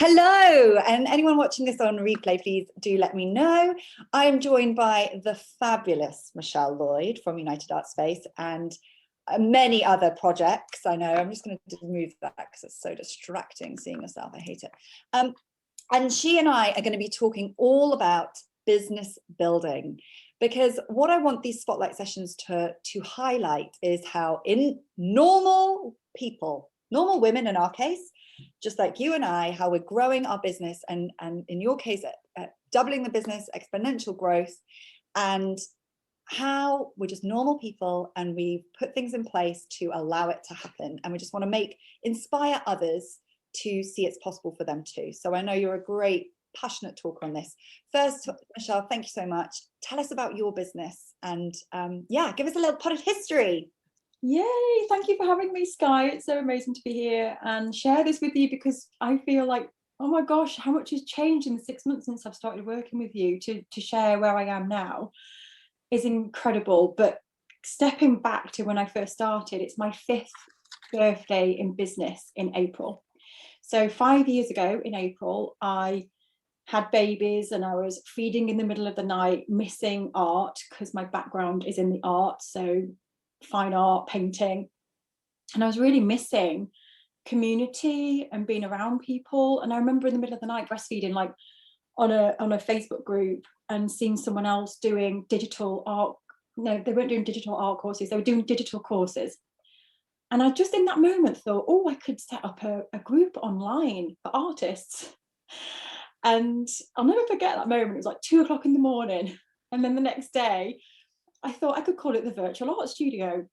Hello, and anyone watching this on replay, please do let me know. I am joined by the fabulous Michelle Lloyd from United Art Space and many other projects. I know, I'm just going to remove that because it's so distracting seeing yourself. I hate it. And she and I are going to be talking all about business building, because what I want these spotlight sessions to highlight is how in normal people, normal women in our case, just like you and I, how we're growing our business and in your case, doubling the business, exponential growth, and how we're just normal people and we put things in place to allow it to happen. And we just want to inspire others to see it's possible for them too. So I know you're a great, passionate talker on this. First, Michelle, thank you so much. Tell us about your business and yeah, give us a little potted history. Yay, thank you for having me, Skye. It's so amazing to be here and share this with you, because I feel like, oh my gosh, how much has changed in the 6 months since I've started working with you. To share where I am now is incredible. But stepping back to when I first started, it's my 5th birthday in business in April. So 5 years ago in April, I had babies and I was feeding in the middle of the night, missing art because my background is in the arts. So fine art, painting, and I was really missing community and being around people. And I remember in the middle of the night breastfeeding, like on a Facebook group, and seeing someone else doing digital art. No, they weren't doing digital art courses, they were doing digital courses. And I just in that moment thought, oh, I could set up a group online for artists. And I'll never forget that moment. It was like 2 o'clock in the morning, and then the next day I thought I could call it the virtual art studio.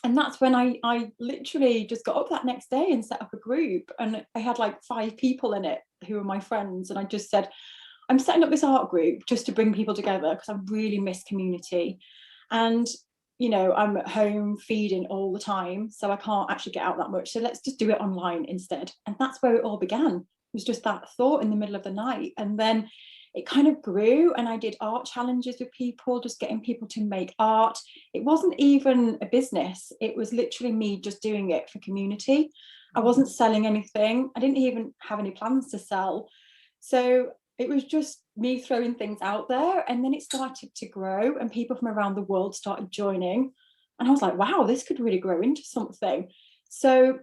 And that's when I literally just got up that next day and set up a group. And I had like 5 people in it who were my friends. And I just said, I'm setting up this art group just to bring people together because I really miss community. And, you know, I'm at home feeding all the time, so I can't actually get out that much. So let's just do it online instead. And that's where it all began. It was just that thought in the middle of the night. And then it kind of grew, and I did art challenges with people, just getting people to make art. It wasn't even a business. It was literally me just doing it for community. I wasn't selling anything. I didn't even have any plans to sell. So it was just me throwing things out there, and then it started to grow and people from around the world started joining. And I was like, wow, this could really grow into something. So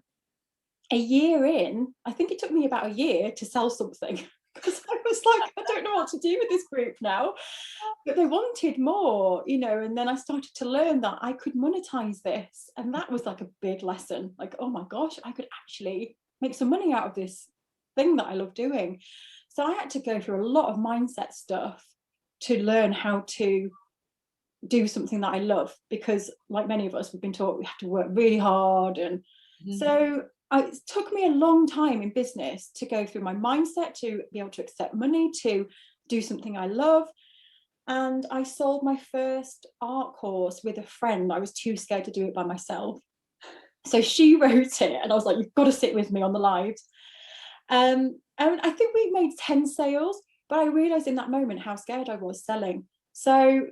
a year in, I think it took me about a year to sell something, because I was like, I don't know what to do with this group now. But they wanted more, you know, and then I started to learn that I could monetize this. And that was like a big lesson. Like, oh my gosh, I could actually make some money out of this thing that I love doing. So I had to go through a lot of mindset stuff to learn how to do something that I love, because like many of us, we've been taught we have to work really hard. And so it took me a long time in business to go through my mindset, to be able to accept money, to do something I love. And I sold my first art course with a friend. I was too scared to do it by myself. So she wrote it, and I was like, you've got to sit with me on the lives. And I think we made 10 sales, but I realized in that moment how scared I was selling. So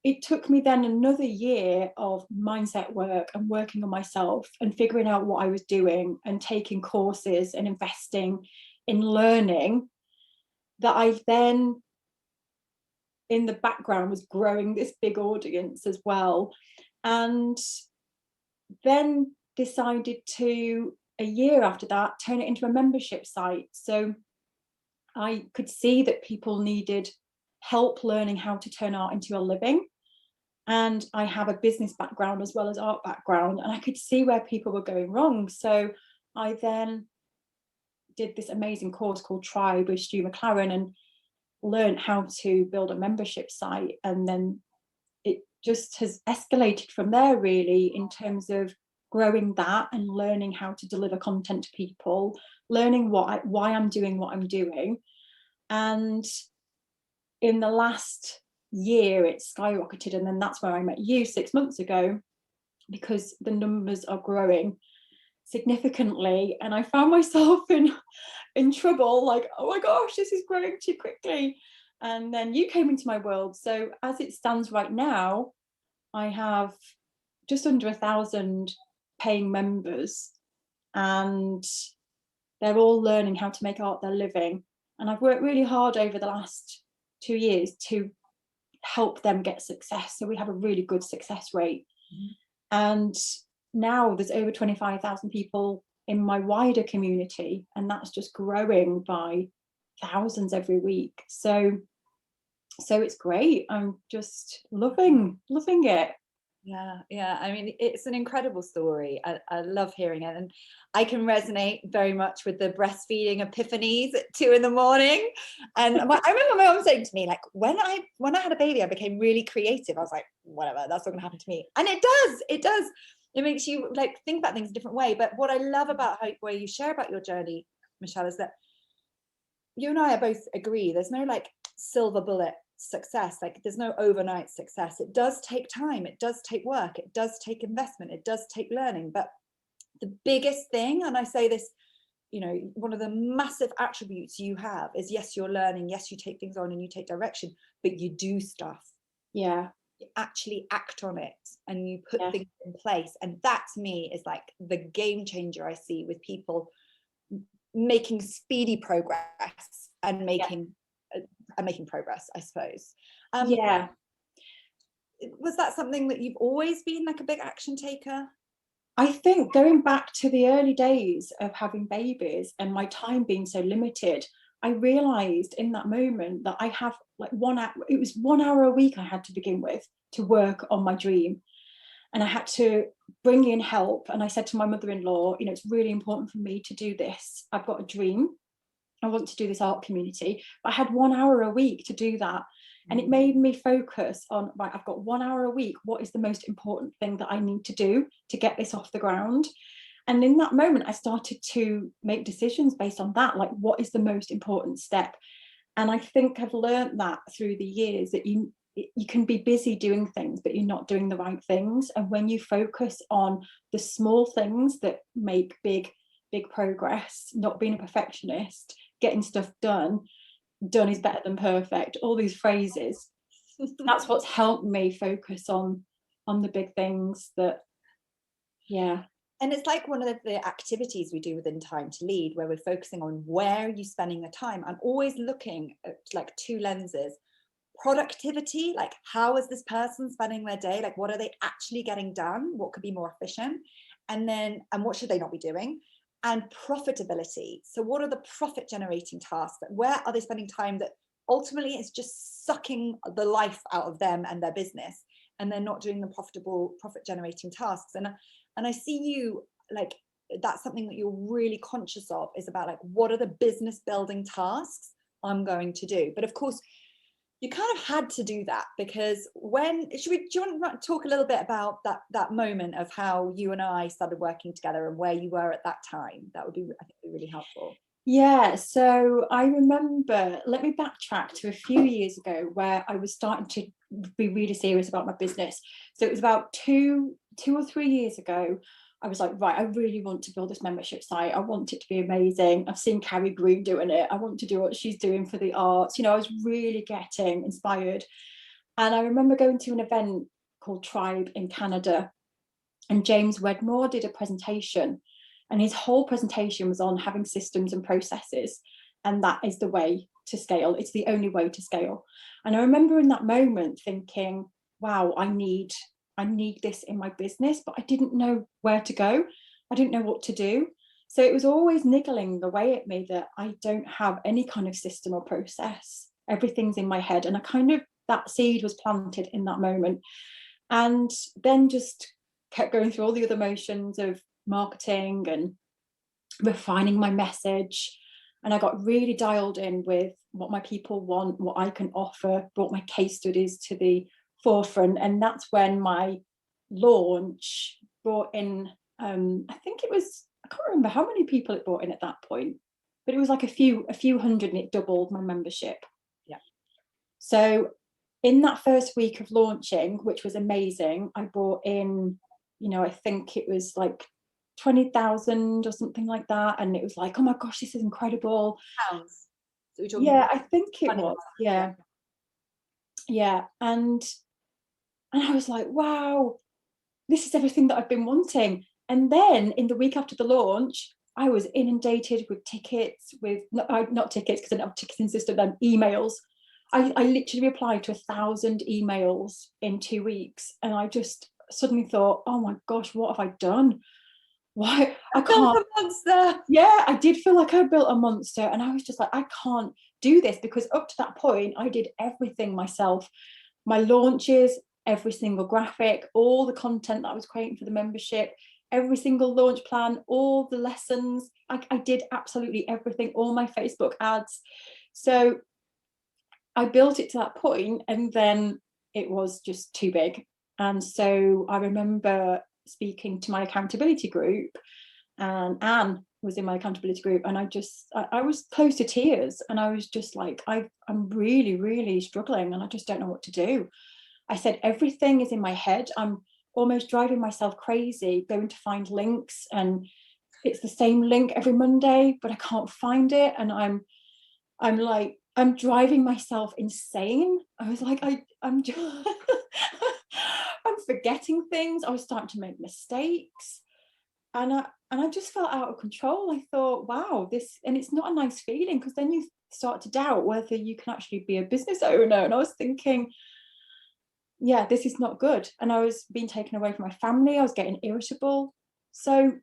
it took me then another year of mindset work and working on myself and figuring out what I was doing and taking courses and investing in learning, that I then in the background was growing this big audience as well. And then decided to, a year after that, turn it into a membership site. So I could see that people needed help learning how to turn art into a living. And I have a business background as well as art background, and I could see where people were going wrong. So I then did this amazing course called Tribe with Stu McLaren and learned how to build a membership site. And then it just has escalated from there, really, in terms of growing that and learning how to deliver content to people, learning why I'm doing what I'm doing. And in the last year it skyrocketed, and then that's where I met you 6 months ago, because the numbers are growing significantly, and I found myself in trouble, like, oh my gosh, this is growing too quickly. And then you came into my world. So as it stands right now, I have just under 1,000 paying members, and They're all learning how to make art their living. And I've worked really hard over the last 2 years to help them get success. So we have a really good success rate. And now there's over 25,000 people in my wider community, and that's just growing by thousands every week. So it's great. I'm just loving it. Yeah. I mean, it's an incredible story. I love hearing it, and I can resonate very much with the breastfeeding epiphanies at 2 a.m. And I remember my mom saying to me, like, when I had a baby, I became really creative. I was like, whatever, that's not going to happen to me. And it does. It makes you like think about things a different way. But what I love about where you share about your journey, Michelle, is that you and I are both agree. There's no like silver bullet success. Like there's no overnight success. It does take time. It does take work. It does take investment. It does take learning. But the biggest thing, and I say this, you know, one of the massive attributes you have is, yes, you're learning. Yes, you take things on and you take direction, but you do stuff. Yeah. You actually act on it and you put things in place. And that to me is like the game changer I see with people making speedy progress and making progress, I suppose. Was that something that you've always been like a big action taker? I think going back to the early days of having babies and my time being so limited, I realized in that moment that I have like 1 hour, it was 1 hour a week I had to begin with to work on my dream. And I had to bring in help. And I said to my mother-in-law, you know, it's really important for me to do this. I've got a dream. I want to do this art community. But I had 1 hour a week to do that. And it made me focus on, right, I've got 1 hour a week. What is the most important thing that I need to do to get this off the ground? And in that moment, I started to make decisions based on that, like what is the most important step? And I think I've learned that through the years, that you can be busy doing things, but you're not doing the right things. And when you focus on the small things that make big progress, not being a perfectionist, getting stuff done is better than perfect, all these phrases, that's what's helped me focus on the big things that, And it's like one of the activities we do within Time to Lead, where we're focusing on where are you spending the time. I'm always looking at like 2 lenses. Productivity, like how is this person spending their day? Like what are they actually getting done? What could be more efficient? And what should they not be doing? And profitability. So what are the profit generating tasks? Where are they spending time that ultimately is just sucking the life out of them and their business, and they're not doing the profit generating tasks? And I see you like, that's something that you're really conscious of, is about like, what are the business building tasks I'm going to do? But of course, you kind of had to do that, because do you want to talk a little bit about that moment of how you and I started working together and where you were at that time? That would be, I think, really helpful. Yeah, so I remember, let me backtrack to a few years ago where I was starting to be really serious about my business. So it was about two or 3 years ago. I was like, right, I really want to build this membership site. I want it to be amazing. I've seen Carrie Green doing it. I want to do what she's doing for the arts. You know, I was really getting inspired. And I remember going to an event called Tribe in Canada, and James Wedmore did a presentation, and his whole presentation was on having systems and processes. And that is the way to scale. It's the only way to scale. And I remember in that moment thinking, wow, I need this in my business, but I didn't know where to go. I didn't know what to do. So it was always niggling away at me that I don't have any kind of system or process. Everything's in my head. And that seed was planted in that moment. And then just kept going through all the other motions of marketing and refining my message. And I got really dialed in with what my people want, what I can offer, brought my case studies to the forefront. And that's when my launch brought in, I think it was, I can't remember how many people it brought in at that point, but it was like a few hundred, and it doubled my membership. Yeah. So in that first week of launching, which was amazing, I brought in, you know, I think it was like 20,000 or something like that. And it was like, oh my gosh, this is incredible. Pounds. So yeah, I think it was. Yeah. And I was like, wow, this is everything that I've been wanting. And then in the week after the launch, I was inundated with tickets, with not tickets because I didn't have ticketing system, then emails. I literally replied to 1,000 emails in 2 weeks, and I just suddenly thought, oh my gosh, what have I done? Why I can't. Built a monster. Yeah, I did feel like I built a monster, and I was just like, I can't do this, because up to that point I did everything myself. My launches, every single graphic, all the content that I was creating for the membership, every single launch plan, all the lessons. I did absolutely everything, all my Facebook ads. So I built it to that point, and then it was just too big. And so I remember speaking to my accountability group, and Anne was in my accountability group, and I was close to tears, and I was just like, I'm really, really struggling, and I just don't know what to do. I said, everything is in my head. I'm almost driving myself crazy going to find links, and it's the same link every Monday, but I can't find it, and I'm driving myself insane. I was like, I'm just I'm forgetting things. I was starting to make mistakes, and I just felt out of control. I thought, wow, this, and it's not a nice feeling, because then you start to doubt whether you can actually be a business owner. And I was thinking, yeah, this is not good. And I was being taken away from my family. I was getting irritable. So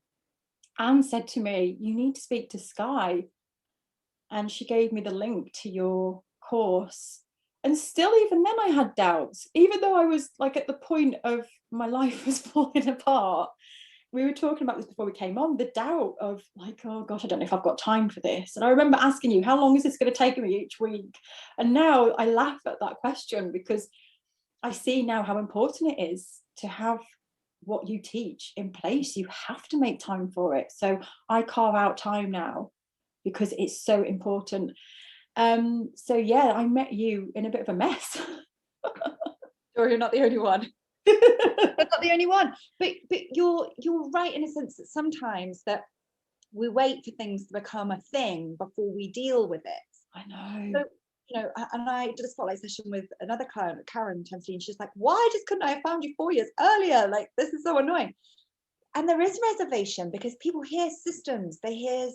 Anne said to me, you need to speak to Skye. And she gave me the link to your course. And still, even then, I had doubts, even though I was like at the point of my life was falling apart. We were talking about this before we came on, the doubt of like, oh gosh, I don't know if I've got time for this. And I remember asking you, how long is this going to take me each week? And now I laugh at that question, because I see now how important it is to have what you teach in place. You have to make time for it. So I carve out time now because it's so important. So yeah, I met you in a bit of a mess. Or you're not the only one. You're not the only one. But you're right in a sense that sometimes that we wait for things to become a thing before we deal with it. I know. So, and I did a spotlight session with another client, Karen Temsley, and she's like, why just couldn't I have found you 4 years earlier? Like, this is so annoying. And there is reservation, because people hear systems, they hear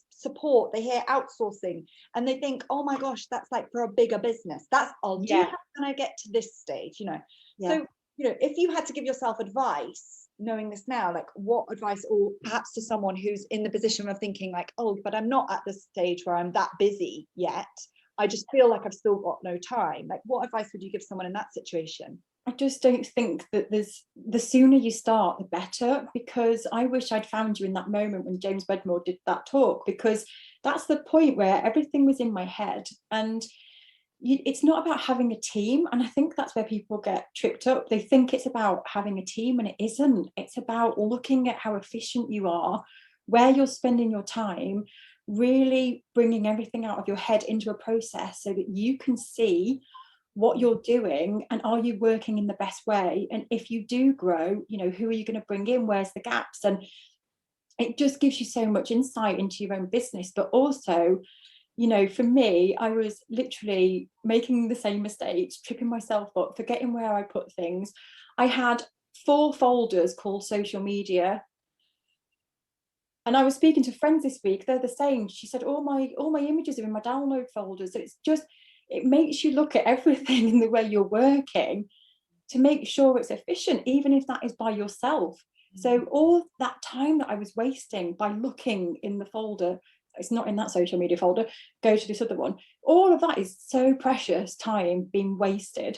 support, they hear outsourcing, and they think, oh my gosh, that's like for a bigger business. That's I'll do that when I get to this stage, Yeah. So, if you had to give yourself advice, knowing this now, like what advice, or perhaps to someone who's in the position of thinking like, oh, but I'm not at the stage where I'm that busy yet. I just feel like I've still got no time. Like, what advice would you give someone in that situation? I just don't think that the sooner you start, the better, because I wish I'd found you in that moment when James Wedmore did that talk, because that's the point where everything was in my head. And it's not about having a team. And I think that's where people get tripped up. They think it's about having a team, and it isn't. It's about looking at how efficient you are, where you're spending your time, really bringing everything out of your head into a process so that you can see what you're doing, and are you working in the best way? And if you do grow, who are you going to bring in? Where's the gaps? And it just gives you so much insight into your own business. But also, for me, I was literally making the same mistakes, tripping myself up, forgetting where I put things. I had 4 folders called social media. And I was speaking to friends this week, they're the same. She said, all my images are in my download folders. So it's just, it makes you look at everything in the way you're working to make sure it's efficient, even if that is by yourself. So all that time that I was wasting by looking in the folder, it's not in that social media folder, go to this other one. All of that is so precious time being wasted.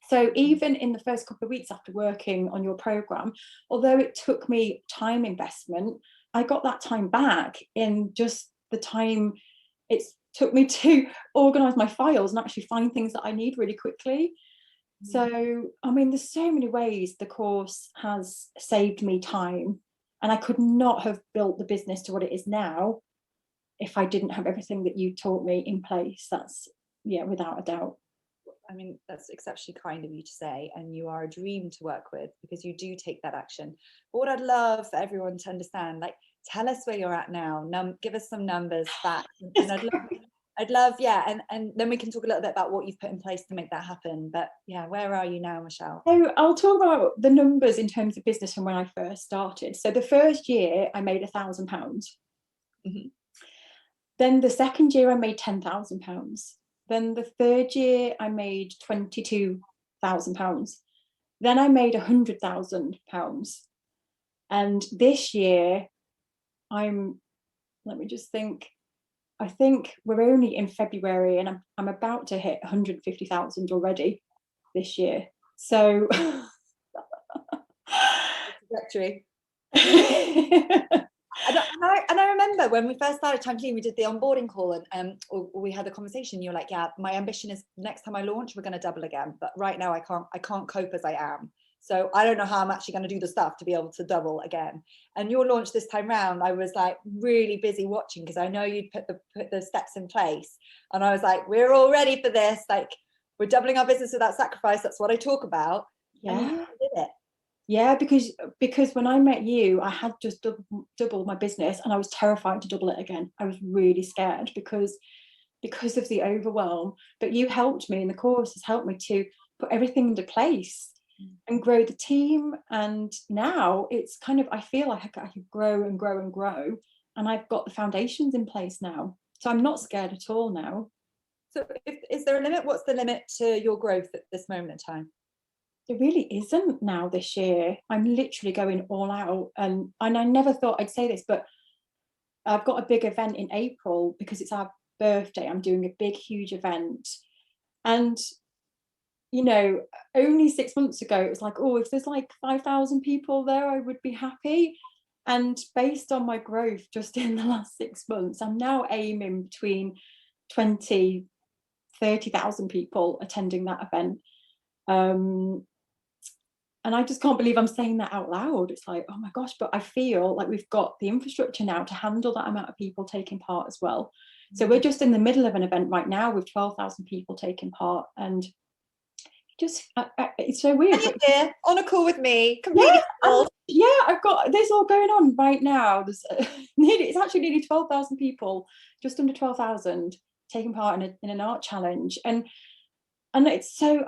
So even in the first couple of weeks after working on your program, although it took me time investment, I got that time back in just the time it took me to organize my files and actually find things that I need really quickly. So, I mean, there's so many ways the course has saved me time, and I could not have built the business to what it is now if I didn't have everything that you taught me in place. That's, without a doubt. I mean, that's exceptionally kind of you to say, and you are a dream to work with, because you do take that action. But what I'd love for everyone to understand, like, tell us where you're at now. Give us some numbers, facts, and I'd love I'd love, yeah, and then we can talk a little bit about what you've put in place to make that happen. But yeah, where are you now, Michelle? So I'll talk about the numbers in terms of business from when I first started. So the first year I made £1,000. Mm-hmm. Then the second year I made £10,000. Then the third year I made £22,000. Then I made £100,000. And this year let me just think. I think we're only in February and I'm about to hit 150,000 already this year. So trajectory. And I remember when we first started Time Team, we did the onboarding call and we had a conversation. You're like, yeah, my ambition is next time I launch, we're going to double again. But right now I can't cope as I am. So I don't know how I'm actually going to do the stuff to be able to double again. And your launch this time round, I was like really busy watching because I know you'd put the steps in place. And I was like, we're all ready for this. Like, we're doubling our business without sacrifice. That's what I talk about. Yeah. And you did it. Yeah, because when I met you, I had just doubled my business and I was terrified to double it again. I was really scared because of the overwhelm. But you helped me, and the course has helped me to put everything into place and grow the team. And now it's kind of, I feel like I could grow and grow and grow. And I've got the foundations in place now. So I'm not scared at all now. So is there a limit? What's the limit to your growth at this moment in time? There really isn't now this year. I'm literally going all out. And I never thought I'd say this, but I've got a big event in April because it's our birthday. I'm doing a big, huge event. And, you know, only 6 months ago, it was like, oh, if there's like 5,000 people there, I would be happy. And based on my growth just in the last 6 months, I'm now aiming between 20, 30,000 people attending that event. And I just can't believe I'm saying that out loud. It's like, oh my gosh, but I feel like we've got the infrastructure now to handle that amount of people taking part as well. So we're just in the middle of an event right now with 12,000 people taking part. And just, it's so weird. And you're here on a call with me, completely. Yeah, I've got this all going on right now. There's it's actually nearly 12,000 people, just under 12,000, taking part in an art challenge. And it's so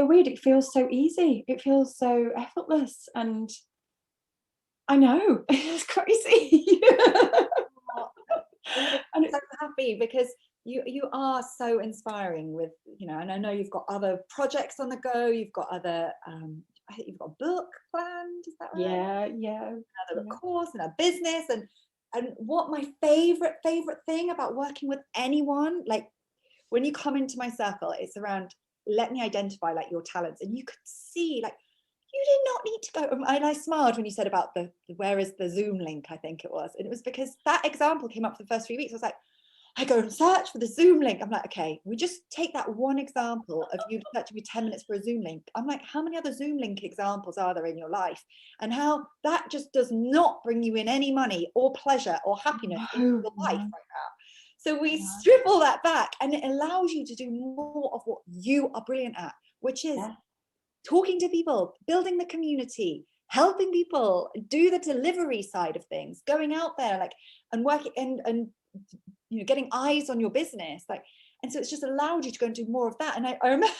weird. It feels so easy. It feels so effortless. And I know, it's crazy. I'm so happy because you are so inspiring with, you know, and I know you've got other projects on the go. You've got other, I think you've got a book planned. Is that right? Yeah. Another course and a business. And what my favorite thing about working with anyone, like, when you come into my circle, it's around, let me identify like your talents. And you could see, like, you did not need to go. And I smiled when you said about the where is the Zoom link, I think it was. And it was because that example came up for the first 3 weeks. I was like, I go and search for the Zoom link. I'm like, okay, we just take that one example of you searching for 10 minutes for a Zoom link. I'm like, how many other Zoom link examples are there in your life? And how that just does not bring you in any money or pleasure or happiness in your life right now. So we strip all that back, and it allows you to do more of what you are brilliant at, which is talking to people, building the community, helping people, do the delivery side of things, going out there, like, and working and you know, getting eyes on your business, like. And so it's just allowed you to go and do more of that. And I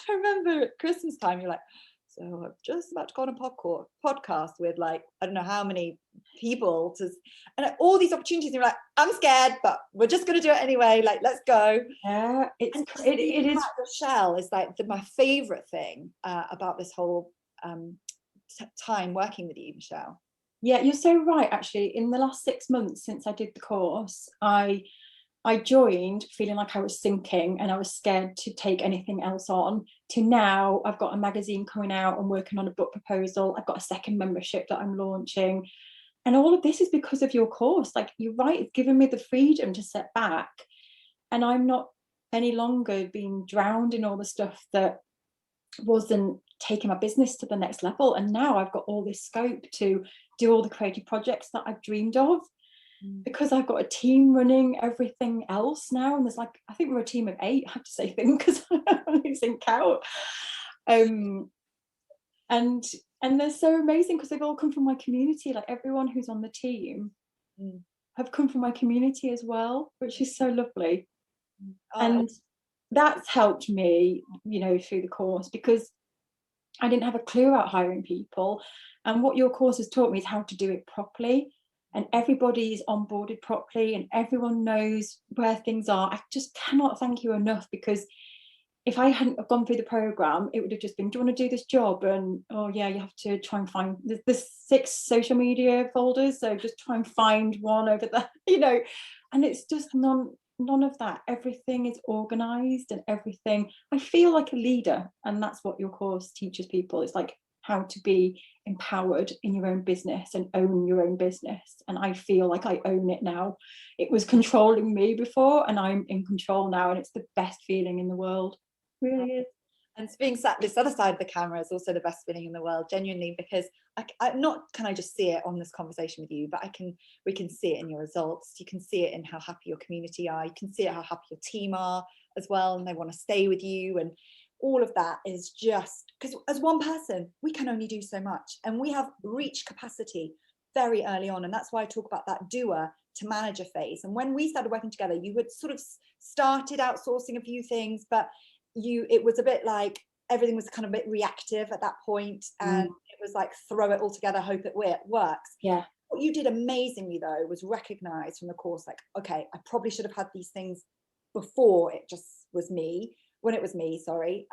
remember at Christmas time, you're like, so I'm just about to go on a podcast with, like, I don't know how many people and all these opportunities. And you're like, I'm scared, but we're just going to do it anyway. Like, let's go. Yeah, it is. The shell is like my favorite thing about this whole time working with you, Michelle. Yeah, you're so right. Actually, in the last 6 months since I did the course, I joined feeling like I was sinking and I was scared to take anything else on, to now I've got a magazine coming out and working on a book proposal. I've got a second membership that I'm launching. And all of this is because of your course. Like, you're right, it's given me the freedom to step back. And I'm not any longer being drowned in all the stuff that wasn't taking my business to the next level. And now I've got all this scope to do all the creative projects that I've dreamed of. Because I've got a team running everything else now, and there's like, I think we're a team of 8, I have to say things because I'm losing count. And they're so amazing because they've all come from my community. Like, everyone who's on the team have come from my community as well, which is so lovely. And that's helped me, you know, through the course, because I didn't have a clue about hiring people. And what your course has taught me is how to do it properly. And everybody's onboarded properly and everyone knows where things are. I just cannot thank you enough, because if I hadn't have gone through the program, it would have just been, do you want to do this job? And oh yeah, you have to try and find there's 6 social media folders, so just try and find one over there, you know. And it's just none of that. Everything is organized and everything. I feel like a leader, and that's what your course teaches people. It's like how to be empowered in your own business and own your own business. And I feel like I own it now. It was controlling me before, and I'm in control now, and it's the best feeling in the world. It really is. And being sat this other side of the camera is also the best feeling in the world, genuinely, because can I just see it on this conversation with you, but we can see it in your results. You can see it in how happy your community are. You can see it how happy your team are as well, and they want to stay with you. And all of that is just because as one person, we can only do so much, and we have reached capacity very early on. And that's why I talk about that doer to manager phase. And when we started working together, you had sort of started outsourcing a few things, but it was a bit like everything was kind of a bit reactive at that point, and it was like throw it all together, hope it works. Yeah. What you did amazingly though was recognize from the course, like, okay, I probably should have had these things before it just was me, when it was me, sorry.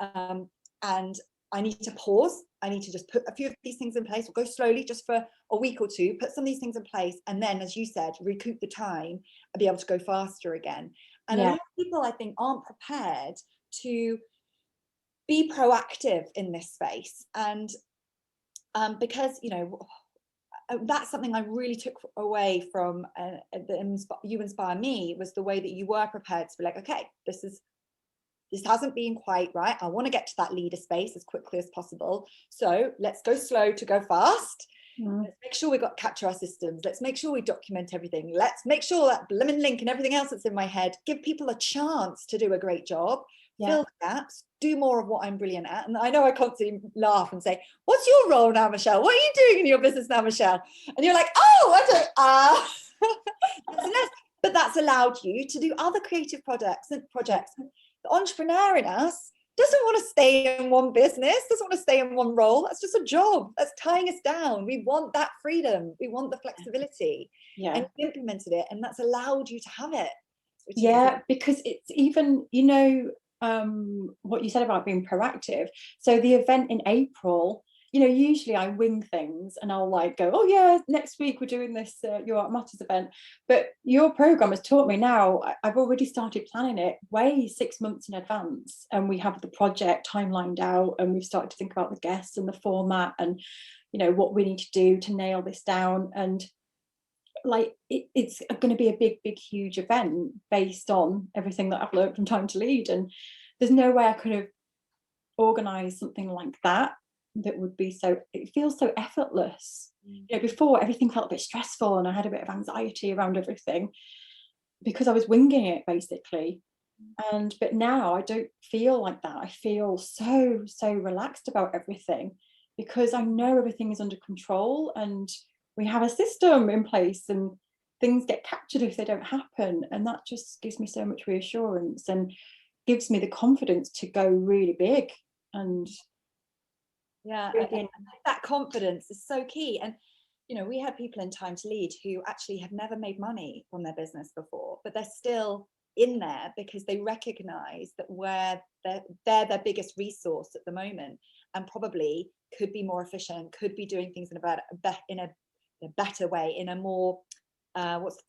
And I need to pause. I need to just put a few of these things in place, or go slowly just for a week or two, put some of these things in place, and then, as you said, recoup the time and be able to go faster again. And a lot of people, I think, aren't prepared to be proactive in this space. And because, you know, that's something I really took away from You Inspire Me, was the way that you were prepared to be like, okay, this hasn't been quite right. I want to get to that leader space as quickly as possible. So let's go slow to go fast. Let's make sure we capture our systems. Let's make sure we document everything. Let's make sure that blimmin' link and everything else that's in my head, give people a chance to do a great job, fill the gaps, do more of what I'm brilliant at. And I know I constantly laugh and say, what's your role now, Michelle? What are you doing in your business now, Michelle? And you're like, oh, I don't, but that's allowed you to do other creative projects. The entrepreneur in us doesn't want to stay in one business, doesn't want to stay in one role. That's just a job. That's tying us down. We want that freedom. We want the flexibility. Yeah. And you implemented it, and that's allowed you to have it. Yeah, because it's even, you know, what you said about being proactive. So the event in April, you know, usually I wing things and I'll like go, oh yeah, next week we're doing this Your Art Matters event. But your program has taught me now, I've already started planning it way 6 months in advance, and we have the project timelined out, and we've started to think about the guests and the format and, you know, what we need to do to nail this down. And like it's going to be a big huge event based on everything that I've learned from Time to Lead, and there's no way I could have organized something like that would be so, it feels so effortless. You know, before everything felt a bit stressful and I had a bit of anxiety around everything because I was winging it basically. But now I don't feel like that. I feel so relaxed about everything because I know everything is under control and we have a system in place, and things get captured if they don't happen. And that just gives me so much reassurance and gives me the confidence to go really big. And that confidence is so key. And you know, we had people in Time to Lead who actually had never made money from their business before, but they're still in there because they recognize that where they're their biggest resource at the moment, and probably could be more efficient, could be doing things in a better way, in a more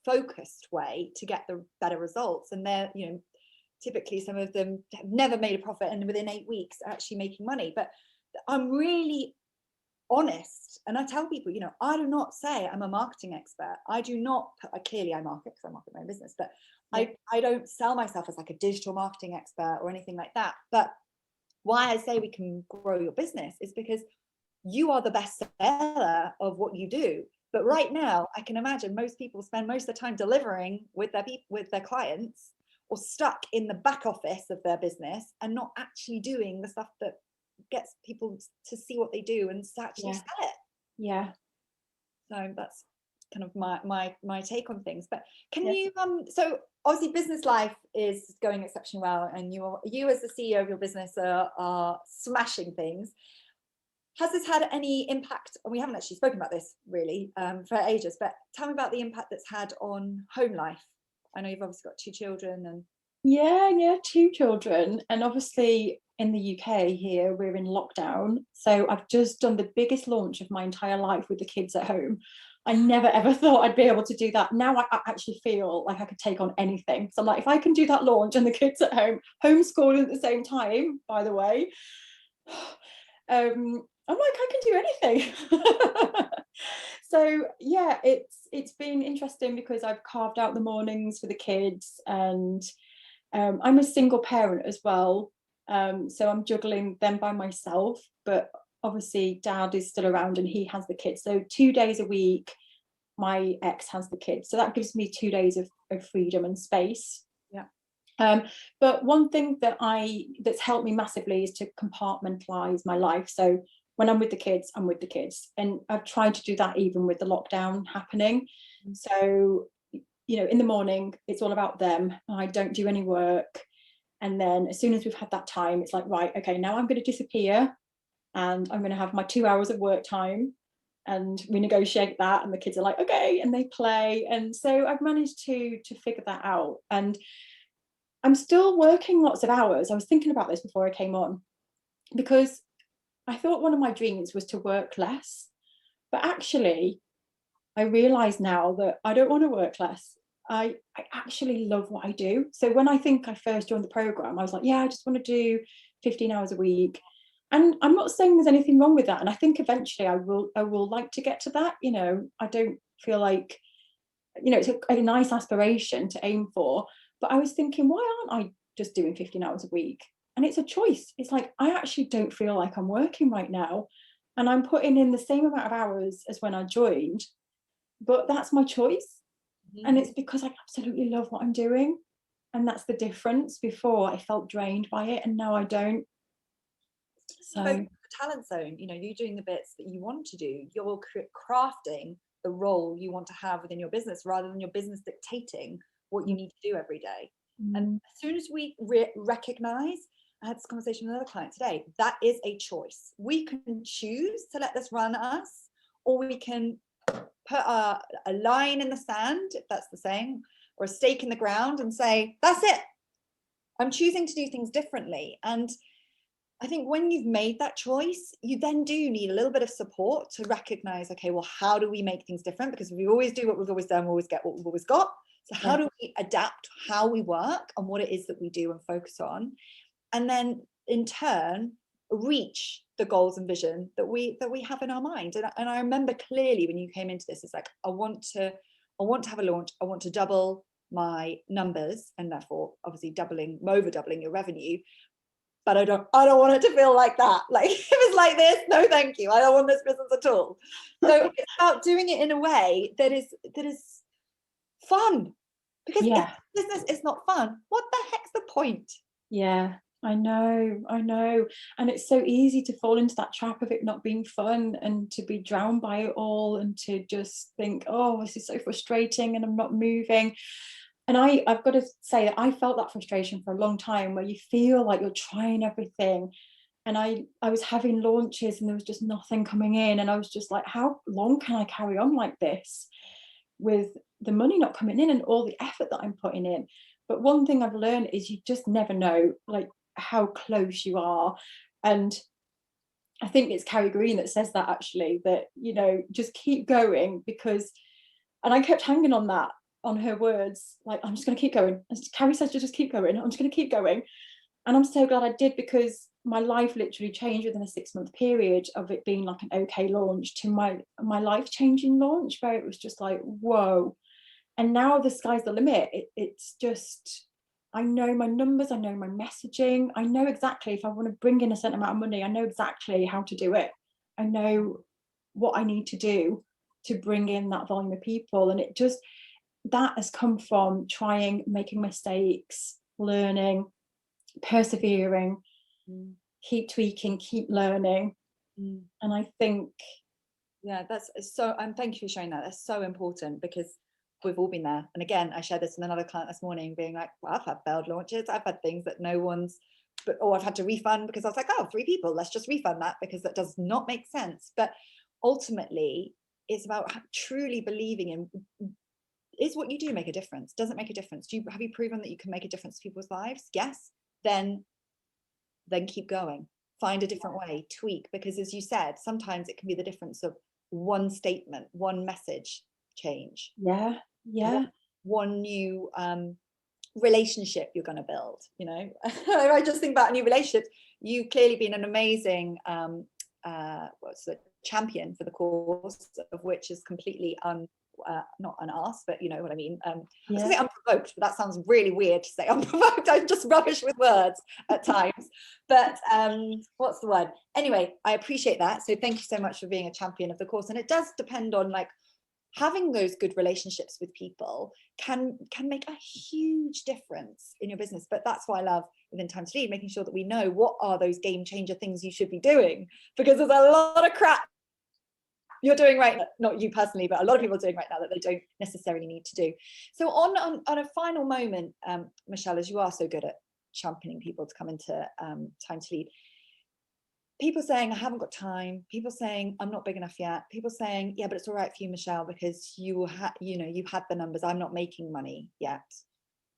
focused way to get the better results. And they're, you know, typically some of them have never made a profit and within 8 weeks are actually making money. But I'm really honest, and I tell people, you know, I do not say I'm a marketing expert. I do not clearly I market because I market my own business, but I don't sell myself as like a digital marketing expert or anything like that. But why I say we can grow your business is because you are the best seller of what you do. But right now, I can imagine most people spend most of the time delivering with their clients, or stuck in the back office of their business and not actually doing the stuff that gets people to see what they do and to actually sell it. Yeah. So that's kind of my take on things. But can you so obviously business life is going exceptionally well, and you as the CEO of your business are smashing things. Has this had any impact? We haven't actually spoken about this really for ages, but tell me about the impact that's had on home life. I know you've obviously got 2 children and Yeah, 2 children. And obviously in the UK here, we're in lockdown. So I've just done the biggest launch of my entire life with the kids at home. I never ever thought I'd be able to do that. Now I actually feel like I could take on anything. So I'm like, if I can do that launch and the kids at home, homeschooling at the same time, by the way, I'm like, I can do anything. So yeah, it's been interesting because I've carved out the mornings for the kids, and I'm a single parent as well, so I'm juggling them by myself, but obviously dad is still around and he has the kids, so 2 days a week my ex has the kids, so that gives me 2 days of freedom and space. But one thing that's helped me massively is to compartmentalize my life. So when I'm with the kids, I'm with the kids, and I've tried to do that even with the lockdown happening. So in the morning it's all about them, I don't do any work, and then as soon as we've had that time, it's like, right, okay, now I'm going to disappear and I'm going to have my 2 hours of work time, and we negotiate that, and the kids are like, okay, and they play. And so I've managed to figure that out, and I'm still working lots of hours. I was thinking about this before I came on, because I thought one of my dreams was to work less, but actually I realize now that I don't want to work less. I actually love what I do. So when I think I first joined the program, I was like, yeah, I just want to do 15 hours a week. And I'm not saying there's anything wrong with that. And I think eventually I will like to get to that. I don't feel like, it's a nice aspiration to aim for. But I was thinking, why aren't I just doing 15 hours a week? And it's a choice. It's like, I actually don't feel like I'm working right now, and I'm putting in the same amount of hours as when I joined, but that's my choice. And it's because I absolutely love what I'm doing. And that's the difference. Before I felt drained by it, and now I don't. So the talent zone, you're doing the bits that you want to do. You're crafting the role you want to have within your business, rather than your business dictating what you need to do every day. And as soon as we recognize, I had this conversation with another client today, that is a choice. We can choose to let this run us, or we can put a line in the sand, if that's the saying, or a stake in the ground, and say, that's it, I'm choosing to do things differently. And I think when you've made that choice, you then do need a little bit of support to recognize, okay, well, how do we make things different? Because if we always do what we've always done, we always get what we've always got. So how do we adapt how we work and what it is that we do and focus on? And then in turn, reach the goals and vision that we have in our mind. And I remember clearly when you came into this, it's like, I want to have a launch. I want to double my numbers, and therefore obviously over doubling your revenue. But I don't want it to feel like that. Like, if it's like this, no thank you, I don't want this business at all. So it's about doing it in a way that is fun, because if business is not fun, what the heck's the point? I know. And it's so easy to fall into that trap of it not being fun, and to be drowned by it all, and to just think, oh, this is so frustrating and I'm not moving. And I've got to say that I felt that frustration for a long time, where you feel like you're trying everything. And I was having launches and there was just nothing coming in. And I was just like, how long can I carry on like this with the money not coming in and all the effort that I'm putting in? But one thing I've learned is you just never know, like, how close you are. And I think it's Carrie Green that says that, actually, that, just keep going, because, and I kept hanging on that, on her words, like, I'm just going to keep going. And Carrie says to just keep going. I'm just going to keep going. And I'm so glad I did, because my life literally changed within a 6-month period of it being like an okay launch to my life-changing launch, where it was just like, whoa. And now the sky's the limit. It's just, I know my numbers, I know my messaging, I know exactly if I want to bring in a certain amount of money, I know exactly how to do it. I know what I need to do to bring in that volume of people. And it just, that has come from trying, making mistakes, learning, persevering, keep tweaking, keep learning. And I think Yeah, that's so, and thank you for sharing that. That's so important, because we've all been there. And again, I shared this with another client this morning, being like, well, I've had failed launches, I've had things that no one's, but, or I've had to refund because I was like, oh, 3 people, let's just refund that, because that does not make sense. But ultimately, it's about truly believing in, is what you do make a difference? Does it make a difference? Have you proven that you can make a difference to people's lives? Yes. Then keep going. Find a different way, tweak, because as you said, sometimes it can be the difference of one statement, one message change. Yeah, yeah. One new relationship you're going to build, you know. I just think about new relationships. You've clearly been an amazing what's the champion for the course, of which is completely not unasked, but you know what I mean. I was gonna say unprovoked, but that sounds really weird to say unprovoked. I'm just rubbish with words at times. But what's the word? Anyway, I appreciate that. So thank you so much for being a champion of the course. And it does depend on, like, having those good relationships with people can make a huge difference in your business. But that's why I love within Time to Lead, making sure that we know what are those game changer things you should be doing, because there's a lot of crap you're doing right now, not you personally, but a lot of people are doing right now that they don't necessarily need to do. So on a final moment, Michelle, as you are so good at championing people to come into Time to Lead, people saying, I haven't got time, people saying, I'm not big enough yet, people saying, yeah, but it's all right for you, Michelle, because you've had the numbers, I'm not making money yet.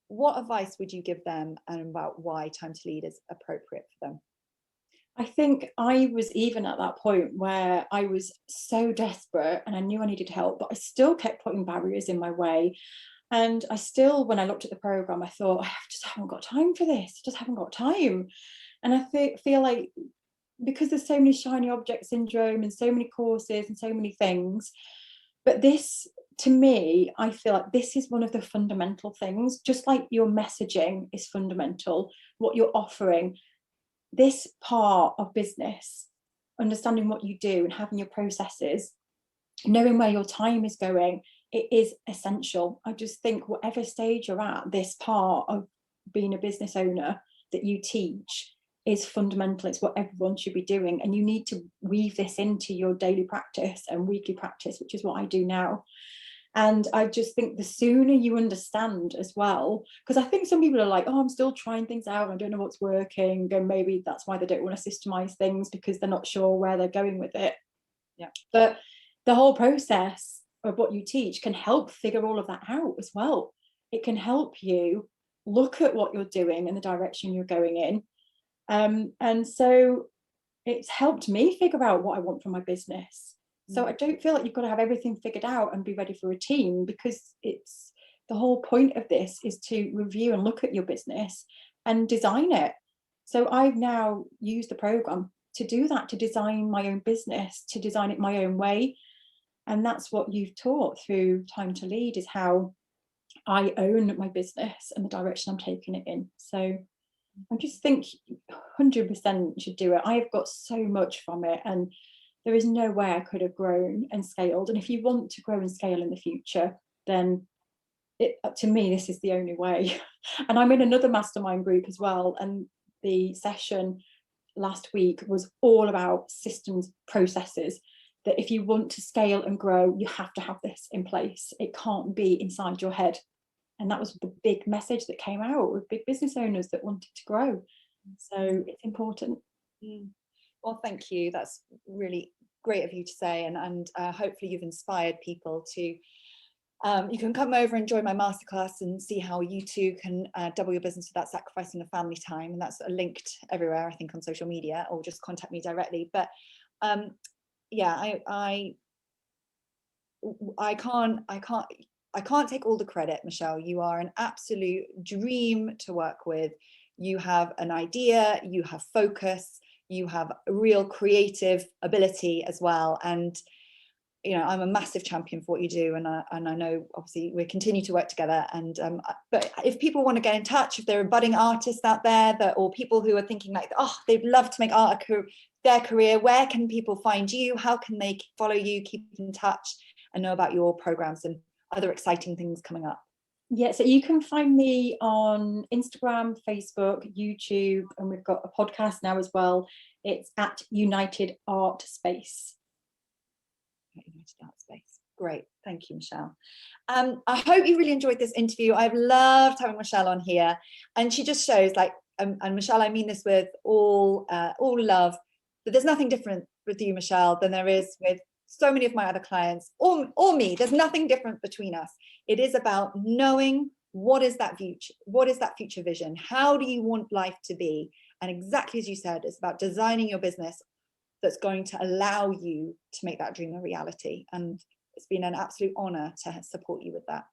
What advice would you give them, and about why Time to Lead is appropriate for them? I think I was even at that point where I was so desperate and I knew I needed help, but I still kept putting barriers in my way. And I still, when I looked at the program, I thought, I just haven't got time for this. I just haven't got time. And I feel like, because there's so many shiny object syndrome and so many courses and so many things, but this, to me, I feel like this is one of the fundamental things. Just like your messaging is fundamental, what you're offering, this part of business, understanding what you do and having your processes, knowing where your time is going, it is essential. I just think whatever stage you're at, this part of being a business owner that you teach is fundamental. It's what everyone should be doing, and you need to weave this into your daily practice and weekly practice, which is what I do now. And I just think the sooner you understand as well, because I think some people are like, oh, I'm still trying things out, I don't know what's working, and maybe that's why they don't want to systemize things, because they're not sure where they're going with it. Yeah. But the whole process of what you teach can help figure all of that out as well. It can help you look at what you're doing and the direction you're going in. And so it's helped me figure out what I want from my business. So I don't feel like you've got to have everything figured out and be ready for a team, because it's the whole point of this is to review and look at your business and design it. So I've now used the program to do that, to design my own business, to design it my own way. And that's what you've taught through Time to Lead, is how I own my business and the direction I'm taking it in. So I just think 100% should do it. I have got so much from it, and there is no way I could have grown and scaled. And if you want to grow and scale in the future, then to me, this is the only way. And I'm in another mastermind group as well. And the session last week was all about systems, processes, that if you want to scale and grow, you have to have this in place. It can't be inside your head. And that was the big message that came out with big business owners that wanted to grow. So it's important. Well, thank you. That's really great of you to say. And hopefully you've inspired people to, you can come over and join my masterclass and see how you too can double your business without sacrificing the family time. And that's linked everywhere, I think, on social media, or just contact me directly. But yeah, I can't take all the credit, Michelle. You are an absolute dream to work with. You have an idea, you have focus, you have a real creative ability as well. And you know, I'm a massive champion for what you do, and I know obviously we continue to work together. And but if people want to get in touch, if there are budding artists out there or people who are thinking like, oh, they'd love to make art their career, where can people find you? How can they follow you, keep in touch, and know about your programs and other exciting things coming up? Yeah, so you can find me on Instagram, Facebook, YouTube, and we've got a podcast now as well. It's at United Art Space. United Art Space. Great, thank you, Michelle. I hope you really enjoyed this interview. I've loved having Michelle on here, and she just shows, like, and Michelle, I mean this with all love, that there's nothing different with you, Michelle, than there is with so many of my other clients or me. There's nothing different between us. It is about knowing what is that future vision? How do you want life to be? And exactly as you said, it's about designing your business that's going to allow you to make that dream a reality. And it's been an absolute honor to support you with that.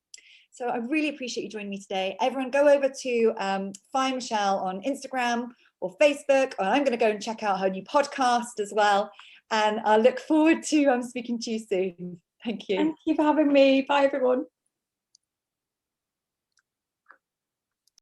So I really appreciate you joining me today. Everyone go over to find Michelle on Instagram or Facebook. Or I'm going to go and check out her new podcast as well. And I look forward to speaking to you soon. Thank you. Thank you for having me. Bye, everyone.